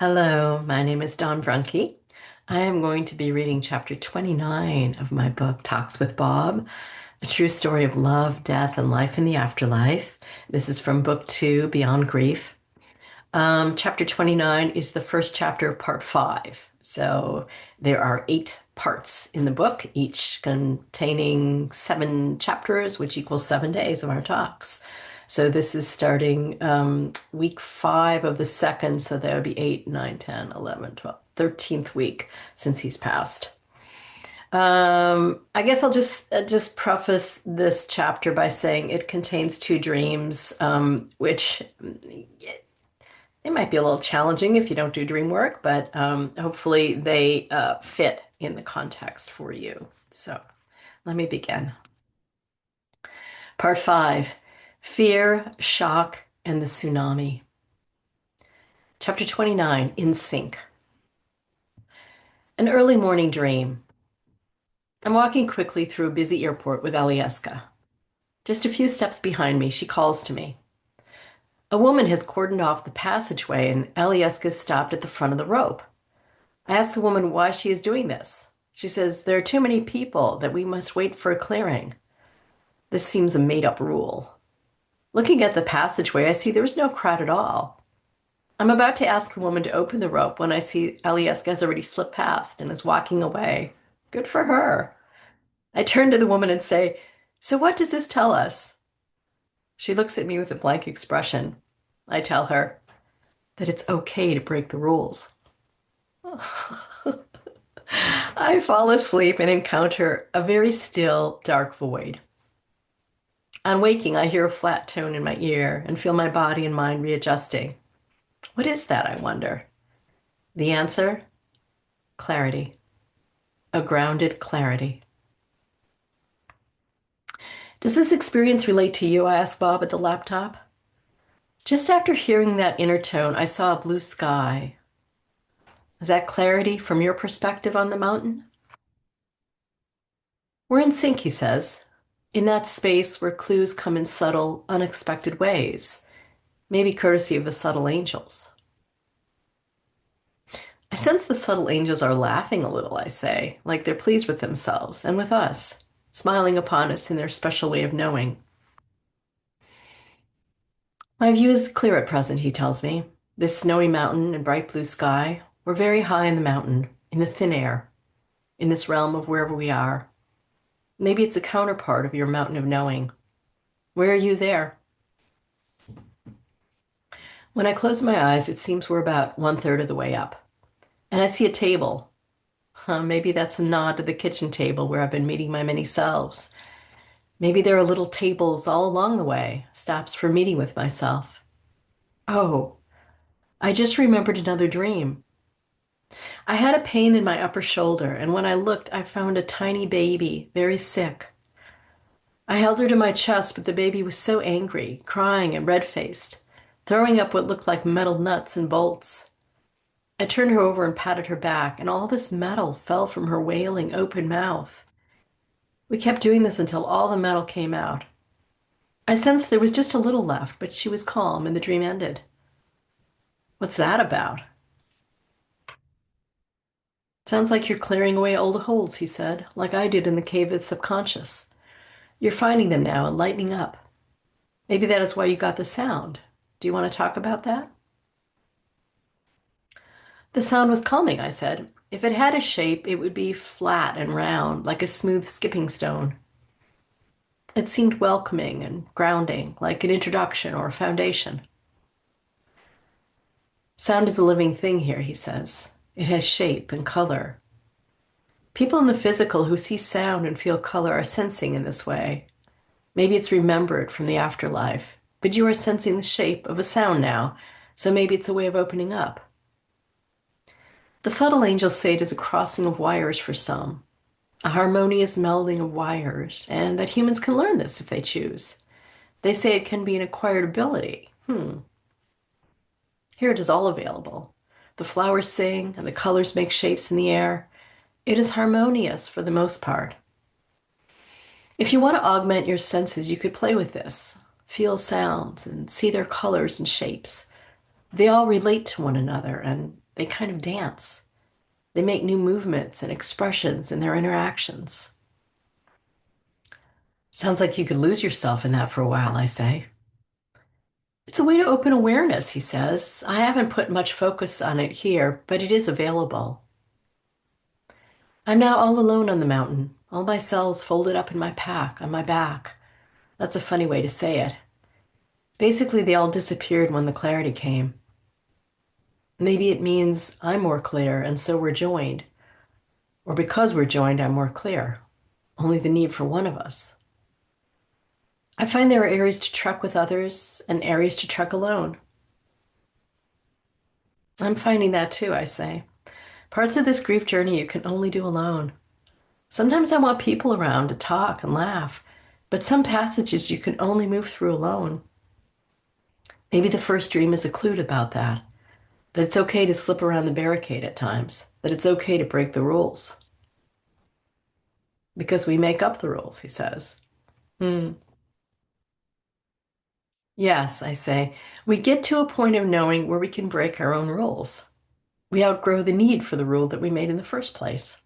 Hello, my name is Dawn Brunke. I am going to be reading chapter 29 of my book, Talks with Bob, a true story of love, death, and life in the afterlife. This is from book two, Beyond Grief. Chapter 29 is the first chapter of part five. So there are eight parts in the book, each containing seven chapters, which equals 7 days of our talks. So this is starting week five of the second. So that would be 8, 9, 10, 11, 12, 13th week since he's passed. I guess I'll just preface this chapter by saying it contains two dreams, which they might be a little challenging if you don't do dream work, but hopefully they fit in the context for you. So let me begin. Part five, fear, shock, and the tsunami. Chapter 29, In Sync. An early morning dream. I'm walking quickly through a busy airport with Alieska. Just a few steps behind me, she calls to me. A woman has cordoned off the passageway and Alieska stopped at the front of the rope. I ask the woman why she is doing this. She says, there are too many people that we must wait for a clearing. This seems a made-up rule. Looking at the passageway, I see there is no crowd at all. I'm about to ask the woman to open the rope when I see Alieska has already slipped past and is walking away. Good for her. I turn to the woman and say, so what does this tell us? She looks at me with a blank expression. I tell her that it's okay to break the rules. I fall asleep and encounter a very still, dark void. On waking, I hear a flat tone in my ear and feel my body and mind readjusting. What is that, I wonder? The answer? Clarity. A grounded clarity. Does this experience relate to you? I asked Bob at the laptop. Just after hearing that inner tone, I saw a blue sky. Is that clarity from your perspective on the mountain? We're in sync, he says. In that space where clues come in subtle, unexpected ways, maybe courtesy of the subtle angels. I sense the subtle angels are laughing a little, I say, like they're pleased with themselves and with us, smiling upon us in their special way of knowing. My view is clear at present, he tells me. This snowy mountain and bright blue sky, we're very high in the mountain, in the thin air, in this realm of wherever we are. Maybe it's a counterpart of your mountain of knowing. Where are you there? When I close my eyes, it seems we're about 1/3 of the way up. And I see a table. Maybe that's a nod to the kitchen table where I've been meeting my many selves. Maybe there are little tables all along the way, stops for meeting with myself. Oh, I just remembered another dream. I had a pain in my upper shoulder, and when I looked, I found a tiny baby, very sick. I held her to my chest, but the baby was so angry, crying and red-faced, throwing up what looked like metal nuts and bolts. I turned her over and patted her back, and all this metal fell from her wailing, open mouth. We kept doing this until all the metal came out. I sensed there was just a little left, but she was calm, and the dream ended. What's that about? Sounds like you're clearing away old holes, he said, like I did in the cave of the subconscious. You're finding them now and lightening up. Maybe that is why you got the sound. Do you want to talk about that? The sound was calming, I said. If it had a shape, it would be flat and round, like a smooth skipping stone. It seemed welcoming and grounding, like an introduction or a foundation. Sound is a living thing here, he says. It has shape and color. People in the physical who see sound and feel color are sensing in this way. Maybe it's remembered from the afterlife, but you are sensing the shape of a sound now, so maybe it's a way of opening up. The subtle angels say it is a crossing of wires for some, a harmonious melding of wires, and that humans can learn this if they choose. They say it can be an acquired ability. Here it is all available. The flowers sing and the colors make shapes in the air. It is harmonious for the most part. If you want to augment your senses, you could play with this. Feel sounds and see their colors and shapes. They all relate to one another, and They kind of dance. They make new movements and expressions in their interactions. Sounds like you could lose yourself in that for a while, I say. It's a way to open awareness, he says. I haven't put much focus on it here, but it is available. I'm now all alone on the mountain, all my cells folded up in my pack on my back. That's a funny way to say it. Basically, they all disappeared when the clarity came. Maybe it means I'm more clear and so we're joined. Or because we're joined, I'm more clear. Only the need for one of us. I find there are areas to trek with others and areas to trek alone. I'm finding that too, I say. Parts of this grief journey you can only do alone. Sometimes I want people around to talk and laugh, but some passages you can only move through alone. Maybe the first dream is a clue about that. That it's okay to slip around the barricade at times, that it's okay to break the rules. Because we make up the rules, he says. Hmm. Yes, I say. We get to a point of knowing where we can break our own rules. We outgrow the need for the rule that we made in the first place.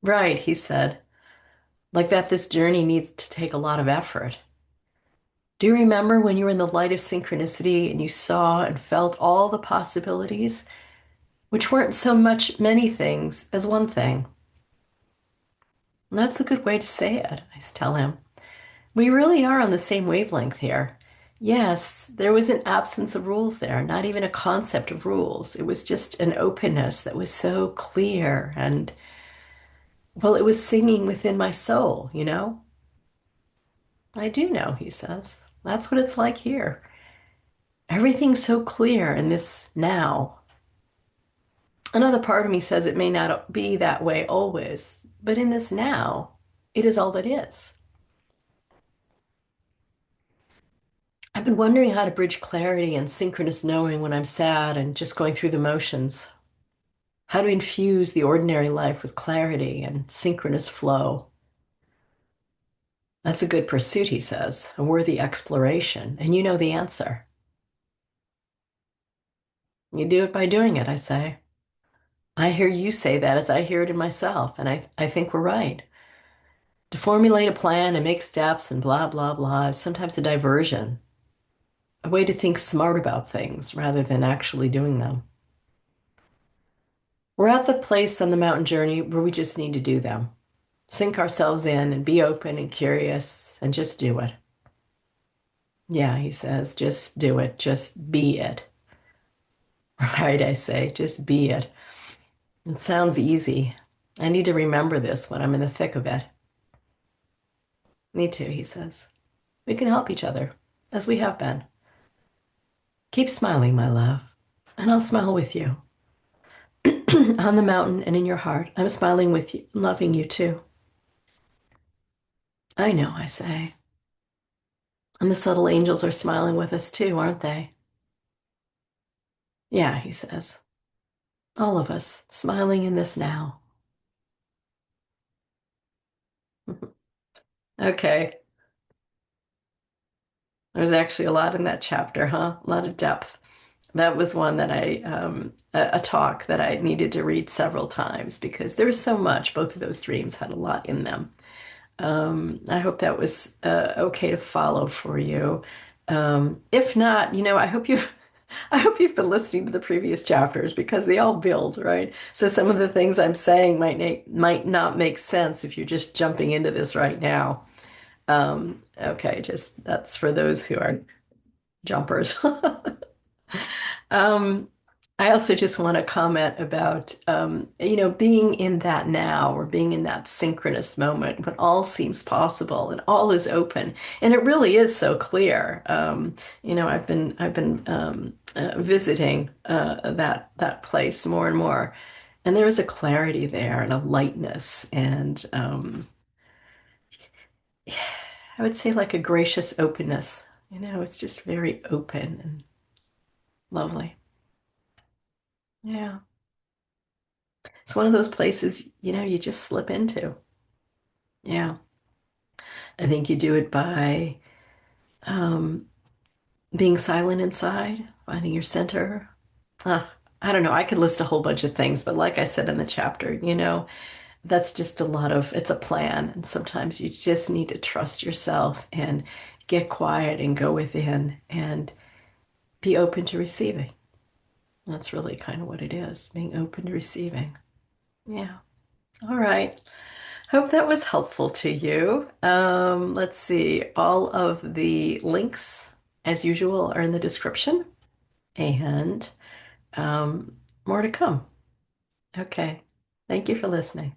Right, he said. Like that, this journey needs to take a lot of effort. Do you remember when you were in the light of synchronicity and you saw and felt all the possibilities, which weren't so much many things as one thing? And that's a good way to say it, I tell him. We really are on the same wavelength here. Yes, there was an absence of rules there, not even a concept of rules. It was just an openness that was so clear and, well, it was singing within my soul, you know? I do know, he says. That's what it's like here. Everything's so clear in this now. Another part of me says it may not be that way always, but in this now, it is all that is. I've been wondering how to bridge clarity and synchronous knowing when I'm sad and just going through the motions. How to infuse the ordinary life with clarity and synchronous flow. That's a good pursuit, he says, a worthy exploration, and you know the answer. You do it by doing it, I say. I hear you say that as I hear it in myself, and I think we're right. To formulate a plan and make steps and blah, blah, blah is sometimes a diversion, a way to think smart about things rather than actually doing them. We're at the place on the mountain journey where we just need to do them. Sink ourselves in and be open and curious and just do it. Yeah, he says, just do it. Just be it. Right, I say, just be it. It sounds easy. I need to remember this when I'm in the thick of it. Me too, he says. We can help each other, as we have been. Keep smiling, my love, and I'll smile with you. On the mountain and in your heart, I'm smiling with you, loving you too. I know, I say. And the subtle angels are smiling with us too, aren't they? Yeah, he says. All of us smiling in this now. Okay. There's actually a lot in that chapter, huh? A lot of depth. That was one that a talk that I needed to read several times because there was so much. Both of those dreams had a lot in them. I hope that was okay to follow for you. If not, I hope you've been listening to the previous chapters because they all build, right? So some of the things I'm saying might not make sense if you're just jumping into this right now. Okay, just that's for those who are jumpers. Um, I also just want to comment about, being in that now or being in that synchronous moment when all seems possible and all is open, and it really is so clear. I've been visiting that place more and more, and there is a clarity there and a lightness, and I would say like a gracious openness. It's just very open and lovely. Yeah. It's one of those places, you just slip into. Yeah. I think you do it by um, being silent inside, finding your center. Ah, I don't know, I could list a whole bunch of things, but like I said in the chapter, that's just a lot of, it's a plan. And sometimes you just need to trust yourself and get quiet and go within and be open to receiving. That's really kind of what it is, being open to receiving. Yeah. All right. Hope that was helpful to you. Let's see. All of the links, as usual, are in the description and more to come. Okay. Thank you for listening.